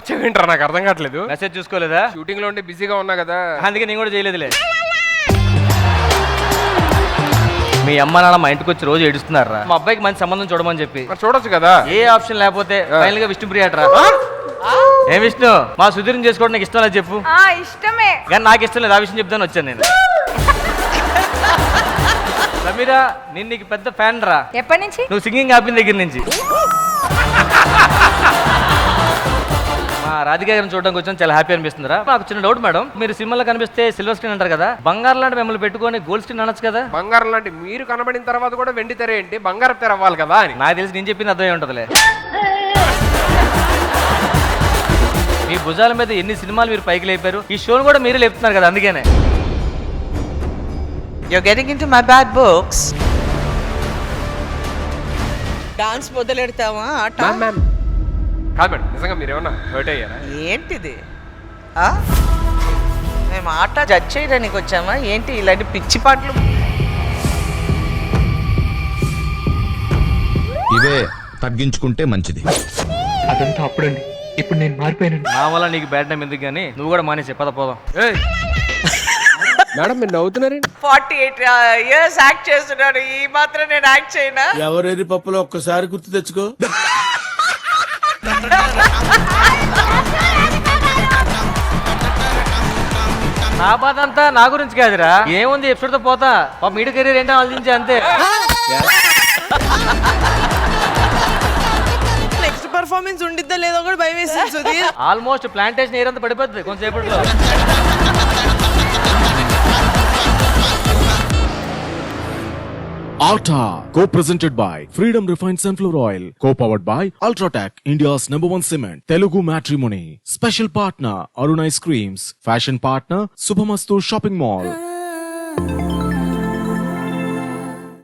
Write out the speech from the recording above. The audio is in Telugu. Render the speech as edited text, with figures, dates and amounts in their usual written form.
వచ్చావేంట్రా నాకు అర్థం కావట్లేదు. మెసేజ్ చూసుకోలేదా? షూటింగ్ లో ఉండి బిజీగా ఉన్నా కదా, అందుకే నేను కూడా చేయలేదులే. మీ అమ్మ నాన్న మా ఇంటికి వచ్చి రోజు ఏడుస్తున్నారా మా అబ్బాయికి మంచి సంబంధం చూడమని చెప్పి. మరి చూడొచ్చు కదా. ఏ ఆప్షన్ లేకపోతే ఫైనల్ గా విష్ణుప్రియట్రా. ఏం విష్ణు, మా సుధీర్ని చేసుకోవడం నీకు ఇష్టం లేదు చెప్పు. ఇష్టమే, కానీ నాకు ఇష్టం లేదు, ఆ విషయం చెప్తాను వచ్చాను నేను. సమీరా, నేను నీకు పెద్ద ఫ్యాన్ రా. ఎప్పటి నుంచి? నువ్వు సింగింగ్ ఆపిన దగ్గర నుంచి. మా రాధిక గారిని చూడడానికి వచ్చాను, చాలా హ్యాపీ అనిపిస్తుందిరా. నాకు చిన్న డౌట్ మేడం, మీరు సినిమాలో కనిపిస్తే సిల్వర్ స్క్రీన్ అంటారు కదా, బంగారం లాంటి మిమ్మల్ని పెట్టుకొని గోల్డ్ స్క్రీన్ అనొచ్చు కదా. బంగారం లాంటి మీరు కనబడిన తర్వాత కూడా వెండి తెర ఏంటి, బంగారం తెర అవ్వాలి కదా అని. నాకు తెలిసి నేను చెప్పింది అర్థమై ఉంటుందిలే. మీ భుజాల మీద ఎన్ని సినిమాలు మీరు పైకి లేపారు, ఈ షోను కూడా మీరే లేపుతున్నారు కదా, అందుకనే. You're getting into my bad books. Dance మొదలెడతావా ఆట? మ్యామ్ కాదు మేడం, నిజంగా మీరు ఏమన్నా హర్ట్ అయ్యారా? ఏంటిది? మేము ఆట జడ్జ్ చేయడానికి వచ్చామా ఏంటి? ఇలాంటి పిచ్చి పాటలు. ఇవే తగ్గించుకుంటే మంచిది. అదంతా అప్పుడండి, ఇప్పుడు నేను మారిపోయానండి. నా వల్ల నీకు బ్యాడ్ టైం ఎందుకు కానీ నువ్వు కూడా మానేసి పద పోదాం. మేడం మీరు నవ్వుతున్నారండి. 48 years యాక్ట్ చేస్తున్నాడు, ఈ మాత్రం నేను యాక్ట్ చేయనా? ఎవరేది పప్పులో ఒక్కసారి గుర్తు తెచ్చుకో. నా బాధ అంతా నా గురించి కాదురా, ఏముంది ఎపిసోడ్ తో పోతా. మా మీడియా కెరీర్ ఏంటో ఆలోచించి అంతే. నెక్స్ట్ పర్ఫార్మెన్స్ ఉండిద్దా లేదో కూడా భయం వేసింది సుధీర్. ఆల్మోస్ట్ ప్లాంటేషన్ ఏర్ అంతా పడిపోతుంది కొంచెంసేపట్లో. Arta, co-presented by Freedom Refined Sunflower Oil, co-powered by Ultratech, India's #1 cement, Telugu Matrimony, special partner Arun Ice Creams, fashion partner Subhamastu Shopping Mall.